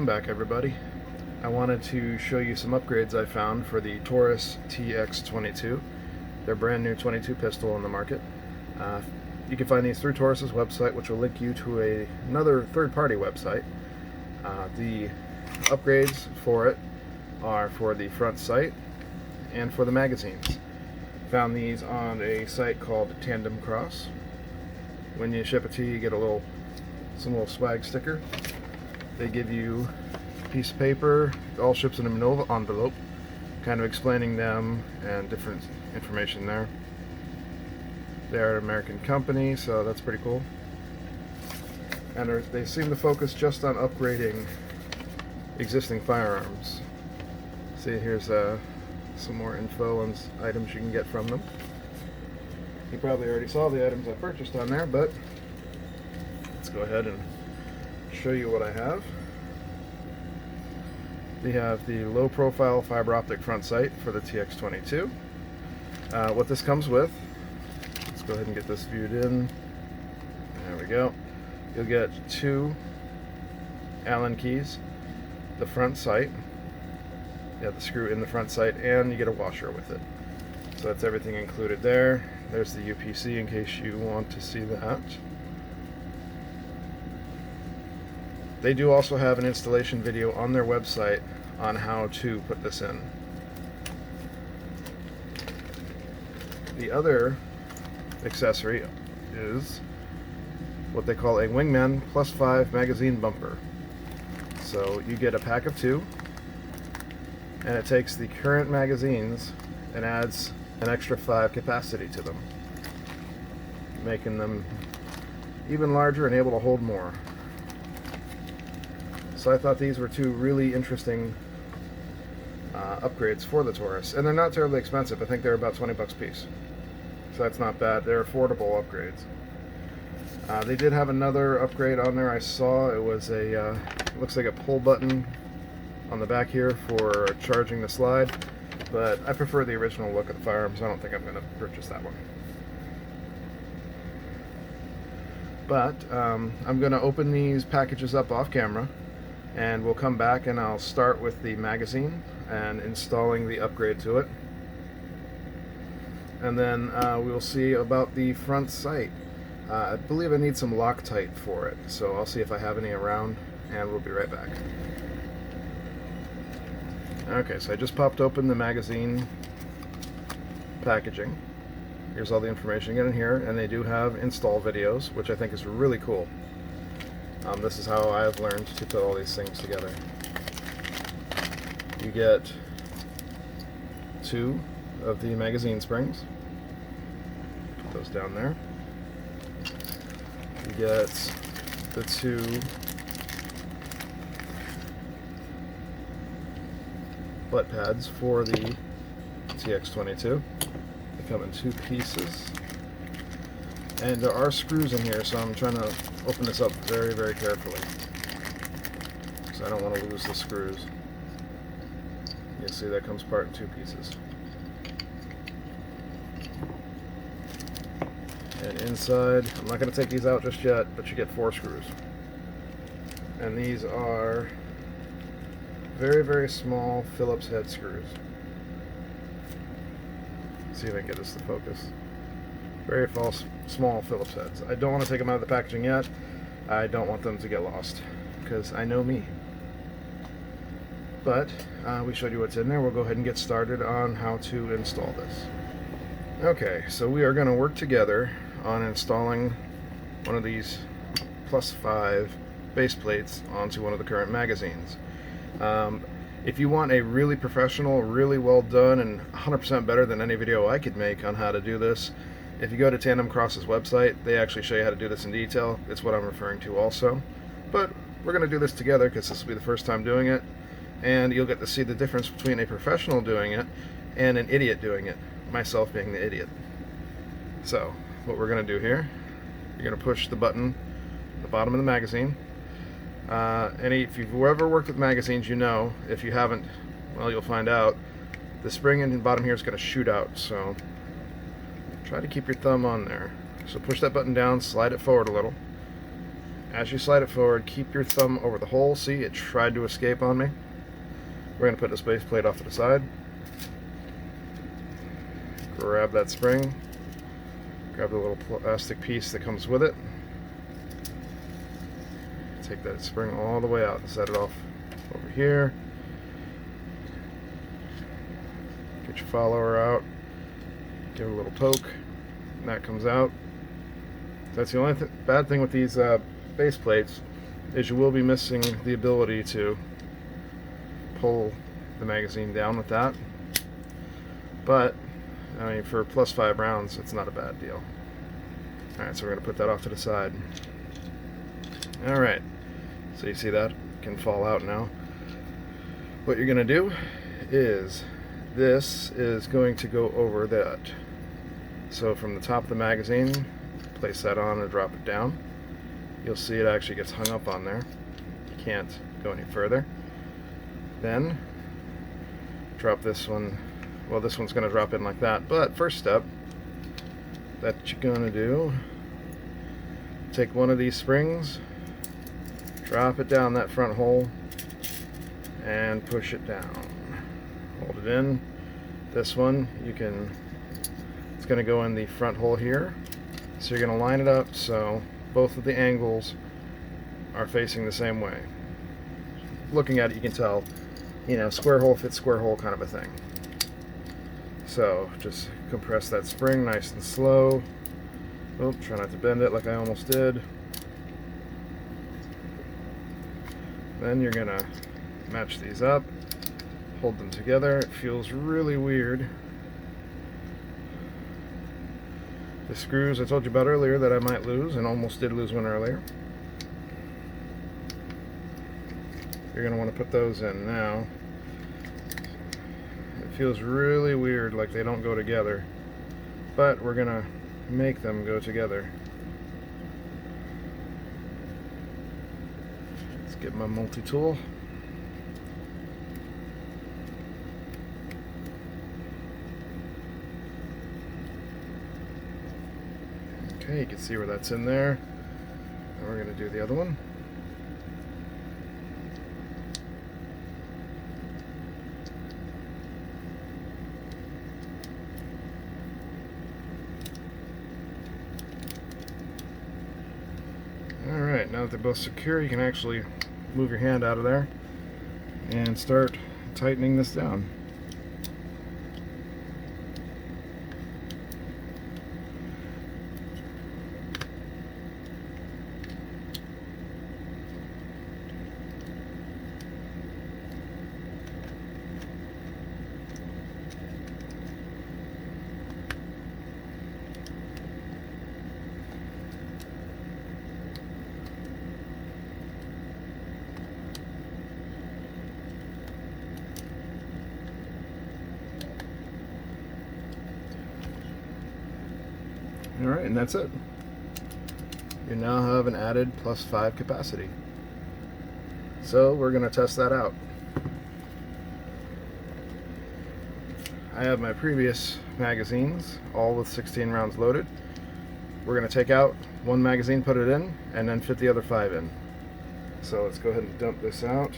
back, everybody. I wanted to show you some upgrades I found for the Taurus TX22. They're brand new 22 pistol on the market. You can find these through Taurus's website, which will link you to another third-party website. The upgrades for it are for the front sight and for the magazines. Found these on a site called Tandemkross. When you ship it to you get some little swag sticker. They give you a piece of paper, all ships in an envelope, kind of explaining them and different information there. They're an American company, so that's pretty cool. And they seem to focus just on upgrading existing firearms. See, here's some more info on items you can get from them. You probably already saw the items I purchased on there, but let's go ahead and show you what I have. We have the low profile fiber optic front sight for the TX22. What this comes with, let's go ahead and get this viewed in. There we go. You'll get 2 Allen keys, the front sight, you have the screw in the front sight, and you get a washer with it. So that's everything included there. There's the UPC in case you want to see that. They do also have an installation video on their website on how to put this in. The other accessory is what they call a Wingman +5 magazine bumper. So you get a pack of 2, and it takes the current magazines and adds an extra 5 capacity to them, making them even larger and able to hold more. So I thought these were 2 really interesting upgrades for the Taurus, and they're not terribly expensive. I think they're about 20 bucks a piece, so that's not bad. They're affordable upgrades. They did have another upgrade on there I saw. It was looks like a pull button on the back here for charging the slide, but I prefer the original look of the firearms. I don't think I'm going to purchase that one. But I'm going to open these packages up off camera, and we'll come back and I'll start with the magazine and installing the upgrade to it. And then we'll see about the front sight. I believe I need some Loctite for it, so I'll see if I have any around, and we'll be right back. Okay, so I just popped open the magazine packaging. Here's all the information in here, and they do have install videos, which I think is really cool. This is how I've learned to put all these things together. You get 2 of the magazine springs. Put those down there. You get the 2 butt pads for the TX22. They come in 2 pieces. And there are screws in here, so I'm trying to open this up very, very carefully, because I don't want to lose the screws. You see that comes apart in 2 pieces. And inside, I'm not going to take these out just yet, but you get 4 screws. And these are very, very small Phillips head screws. Let's see if I can get this to focus. Very small Phillips heads. I don't want to take them out of the packaging yet. I don't want them to get lost, because I know me. But we showed you what's in there. We'll go ahead and get started on how to install this. Okay, so we are going to work together on installing one of these +5 base plates onto one of the current magazines. If you want a really professional, really well done, and 100% better than any video I could make on how to do this, if you go to Tandemkross's website, they actually show you how to do this in detail. It's what I'm referring to also. But we're going to do this together because this will be the first time doing it, and you'll get to see the difference between a professional doing it and an idiot doing it, myself being the idiot. So, what we're going to do here, you're going to push the button at the bottom of the magazine. If you've ever worked with magazines, you know. If you haven't, well, you'll find out. The spring in the bottom here is going to shoot out, so try to keep your thumb on there. So push that button down, slide it forward a little, As you slide it forward, keep your thumb over the hole. See, it tried to escape on me. We're going to put this base plate off to the side. Grab that spring. Grab the little plastic piece that comes with it. Take that spring all the way out and set it off over here. Get your follower out. Give it a little poke. And that comes out. That's the only bad thing with these base plates is you will be missing the ability to pull the magazine down with that. But I mean, for +5 rounds, it's not a bad deal. Alright, so we're going to put that off to the side. Alright, so you see that can fall out now. What you're going to do is, this is going to go over that. So from the top of the magazine, place that on and drop it down. You'll see it actually gets hung up on there. You can't go any further. Then, drop this one. Well, this one's going to drop in like that, but first step that you're going to do, take one of these springs, drop it down that front hole, and push it down. Hold it in. This one, it's going to go in the front hole here, so you're going to line it up so both of the angles are facing the same way. Looking at it, you can tell, square hole fits square hole kind of a thing. So just compress that spring nice and slow. Oh, try not to bend it like I almost did. Then you're gonna match these up, hold them together. It feels really weird. The screws I told you about earlier that I might lose, and almost did lose one earlier. You're gonna want to put those in now. Feels really weird, like they don't go together, but we're gonna make them go together. Let's get my multi-tool. Okay, you can see where that's in there. And we're gonna do the other one. Alright, now that they're both secure, you can actually move your hand out of there and start tightening this down. Alright, and that's it. You now have an added +5 capacity. So we're going to test that out. I have my previous magazines, all with 16 rounds loaded. We're going to take out one magazine, put it in, and then fit the other 5 in. So let's go ahead and dump this out.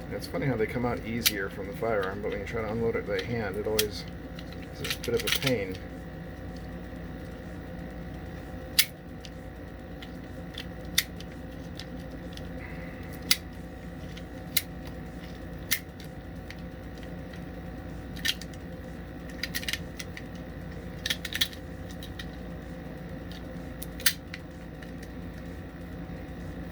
It's funny how they come out easier from the firearm, but when you try to unload it by hand, it always is a bit of a pain.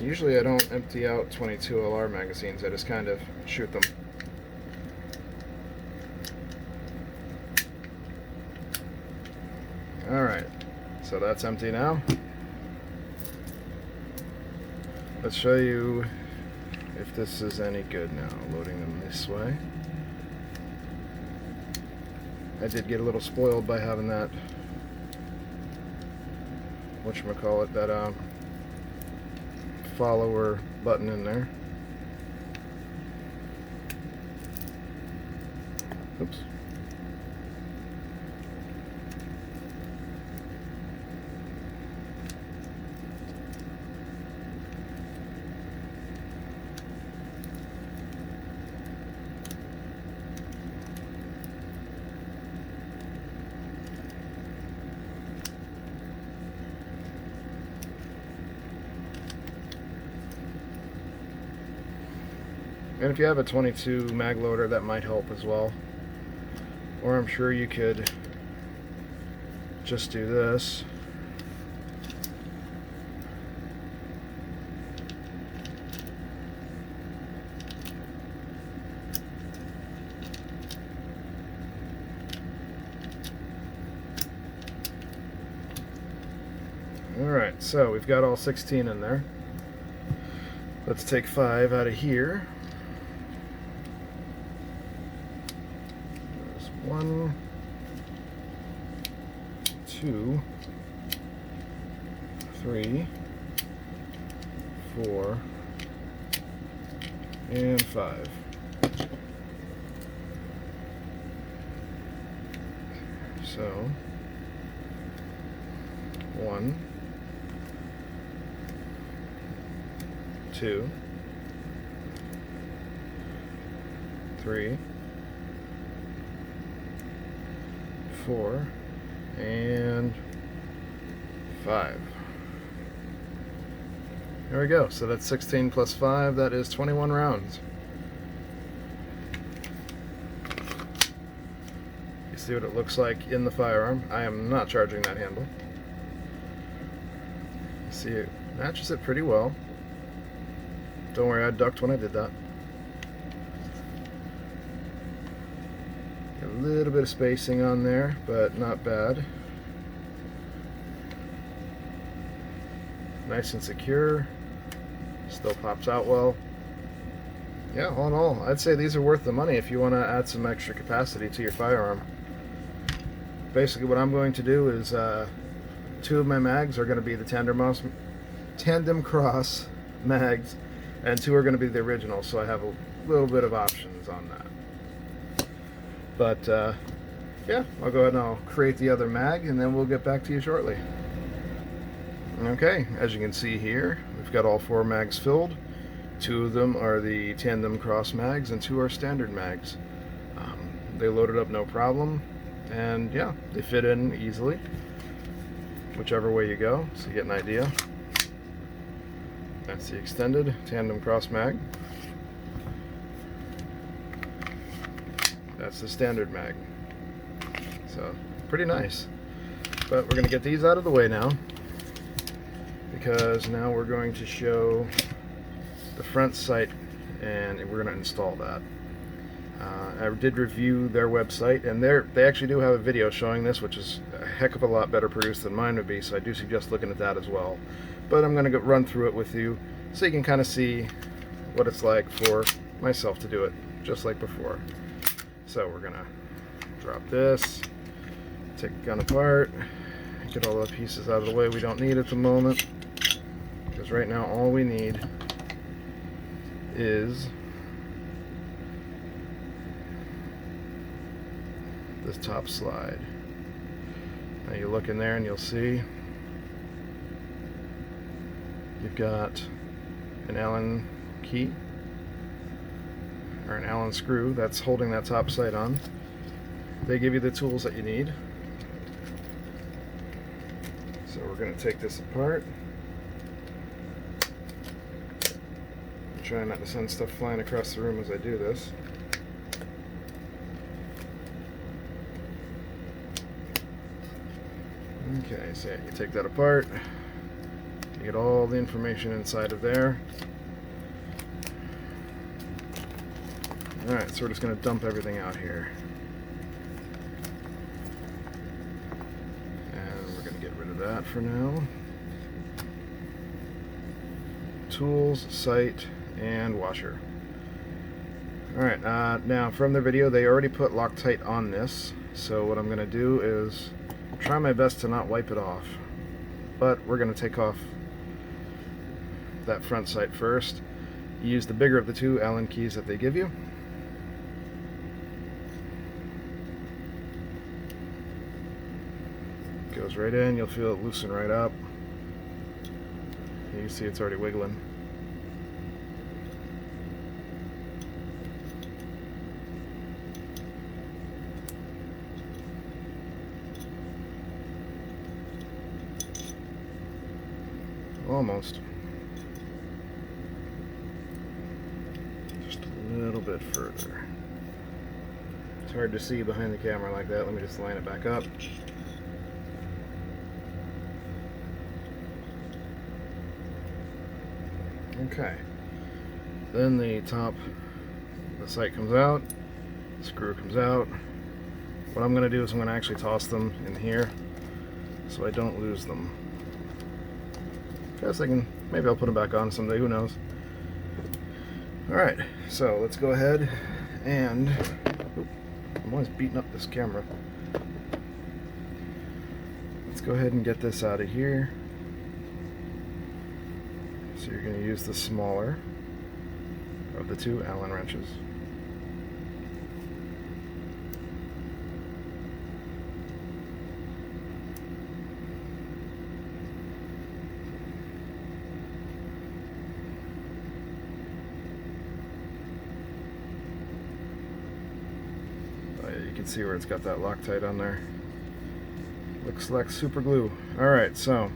Usually I don't empty out 22 LR magazines, I just kind of shoot them. Alright, so that's empty now. Let's show you if this is any good now, loading them this way. I did get a little spoiled by having that whatchamacallit, that follower button in there. Oops. And if you have a 22 mag loader, that might help as well. Or I'm sure you could just do this. Alright, so we've got all 16 in there. Let's take 5 out of here. 1, 2, 3, 4, and 5. So 1, 2, 3, 4, and 5. There we go. So that's 16 plus 5. That is 21 rounds. You see what it looks like in the firearm. I am not charging that handle. You see it matches it pretty well. Don't worry, I ducked when I did that. A little bit of spacing on there, but not bad. Nice and secure. Still pops out well. Yeah, all in all, I'd say these are worth the money if you want to add some extra capacity to your firearm. Basically what I'm going to do is 2 of my mags are going to be the Tandemkross mags, and 2 are going to be the original, so I have a little bit of options on that. But yeah, I'll go ahead and I'll create the other mag, and then we'll get back to you shortly. Okay, as you can see here, we've got all 4 mags filled. 2 of them are the Tandemkross mags, and 2 are standard mags. They loaded up no problem, and yeah, they fit in easily, whichever way you go, so you get an idea. That's the extended Tandemkross mag. That's the standard mag. So, pretty nice. But we're going to get these out of the way now, because now we're going to show the front sight, and we're going to install that. I did review their website, and they actually do have a video showing this, which is a heck of a lot better produced than mine would be, so I do suggest looking at that as well. But I'm going to run through it with you so you can kind of see what it's like for myself to do it, just like before. So we're going to drop this, take the gun apart, get all the pieces out of the way we don't need at the moment, because right now all we need is this top slide. Now you look in there and you'll see you've got an Allen key, or an Allen screw that's holding that top sight on. They give you the tools that you need. So we're going to take this apart. I'm trying not to send stuff flying across the room as I do this. Okay, so you take that apart. You get all the information inside of there. Alright, so we're just going to dump everything out here. And we're going to get rid of that for now. Tools, sight, and washer. Alright, now from the video they already put Loctite on this, so what I'm going to do is try my best to not wipe it off. but we're going to take off that front sight first. You use the bigger of the two Allen keys that they give you. Goes right in, you'll feel it loosen right up. You see it's already wiggling. Almost. Just a little bit further. It's hard to see behind the camera like that. Let me just line it back up. Okay. Then the top, the sight comes out, the screw comes out. What I'm going to do is I'm going to actually toss them in here so I don't lose them. Guess I can, maybe I'll put them back on someday, who knows. Alright, so let's go ahead and, I'm always beating up this camera. Let's go ahead and get this out of here. So you're going to use the smaller of the two Allen wrenches. You can see where it's got that Loctite on there. Looks like super glue. Alright, so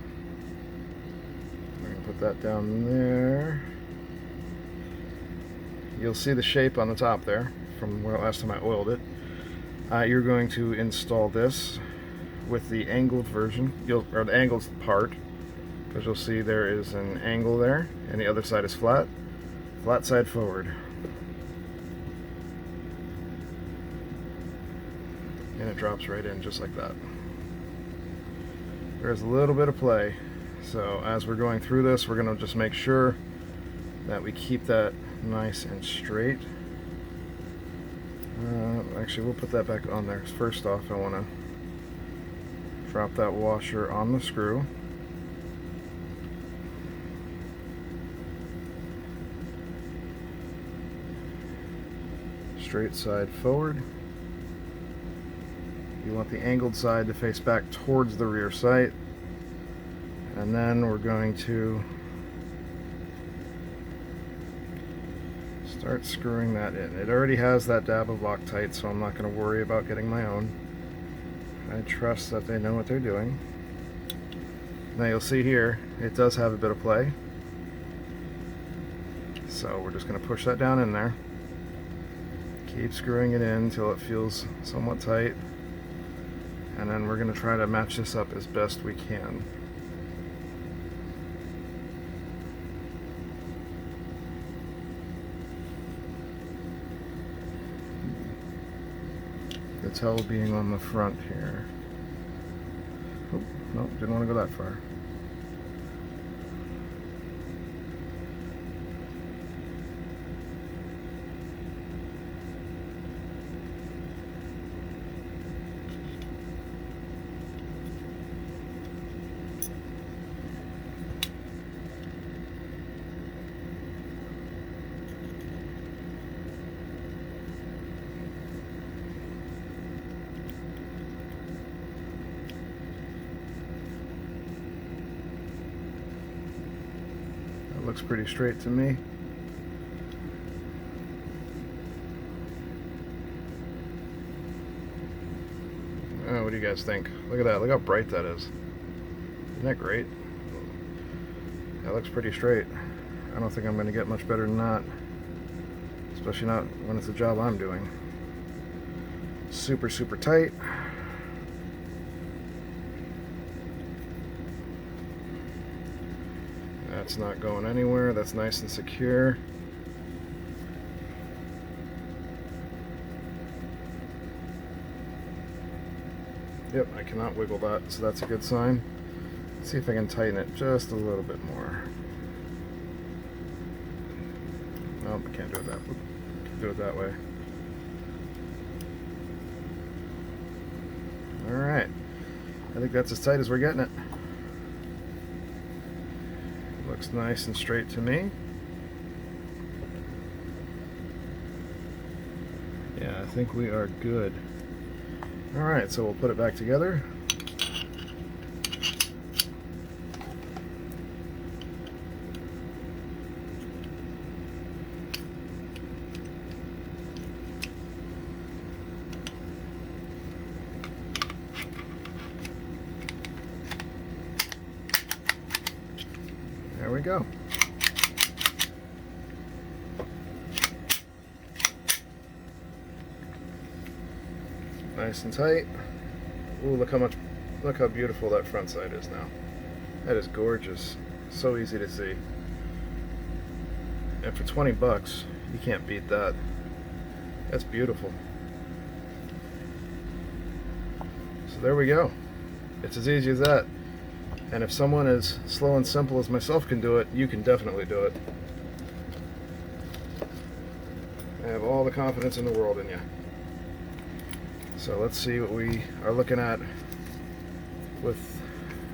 we're going to put that down there. You'll see the shape on the top there from where last time I oiled it. You're going to install this with the angled version, or the angled part, because you'll see there is an angle there, and the other side is flat. Flat side forward. And it drops right in just like that. There's a little bit of play. So as we're going through this, we're going to just make sure that we keep that nice and straight. Actually, we'll put that back on there. First off, I want to drop that washer on the screw. Straight side forward. You want the angled side to face back towards the rear sight. And then we're going to start screwing that in. It already has that dab of Loctite, so I'm not going to worry about getting my own. I trust that they know what they're doing. Now you'll see here, it does have a bit of play. So we're just going to push that down in there. Keep screwing it in until it feels somewhat tight. And then we're going to try to match this up as best we can. The towel being on the front here. Oh, no, didn't want to go that far. Looks pretty straight to me. Oh, what do you guys think? Look at that. Look how bright that is. Isn't that great? That looks pretty straight. I don't think I'm going to get much better than that. Especially not when it's a job I'm doing. Super, super tight. That's not going anywhere. That's nice and secure. Yep, I cannot wiggle that, so that's a good sign. Let's see if I can tighten it just a little bit more. Nope, I can't do it that way. Do it that way. Alright. I think that's as tight as we're getting it. Looks nice and straight to me. Yeah, I think we are good. Alright, so we'll put it back together. There we go. Nice and tight. Ooh, look how beautiful that front sight is now. That is gorgeous. So easy to see. And for 20 bucks, you can't beat that. That's beautiful. So there we go. It's as easy as that. And if someone as slow and simple as myself can do it, you can definitely do it. I have all the confidence in the world in you. So let's see what we are looking at with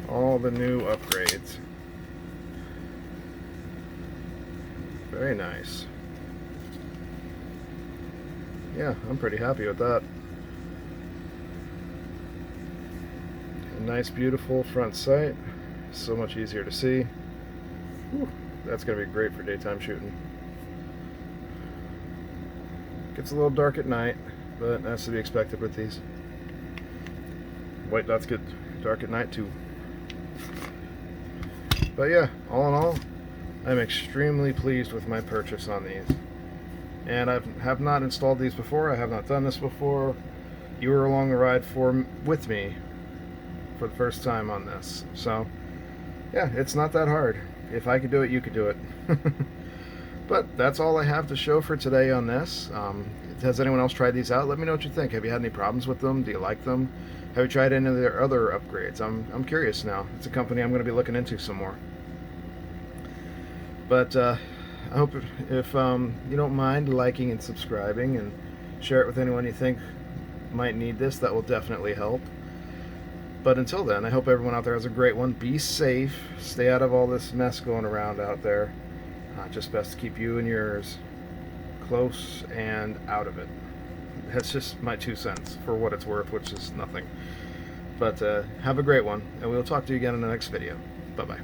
all the new upgrades. Very nice. Yeah, I'm pretty happy with that. A nice, beautiful front sight. So much easier to see. Whew, that's going to be great for daytime shooting. Gets a little dark at night, but that's to be expected with these. White dots get dark at night too. But yeah, all in all, I'm extremely pleased with my purchase on these. And I have not installed these before. I have not done this before. You were along the ride with me for the first time on this. So yeah, it's not that hard. If I could do it, you could do it. But that's all I have to show for today on this. Has anyone else tried these out? Let me know what you think. Have you had any problems with them? Do you like them? Have you tried any of their other upgrades? I'm curious now. It's a company I'm going to be looking into some more. But I hope if you don't mind liking and subscribing and share it with anyone you think might need this, that will definitely help. But until then, I hope everyone out there has a great one. Be safe. Stay out of all this mess going around out there. Just best to keep you and yours close and out of it. That's just my 2 cents for what it's worth, which is nothing. But have a great one, and we'll talk to you again in the next video. Bye-bye.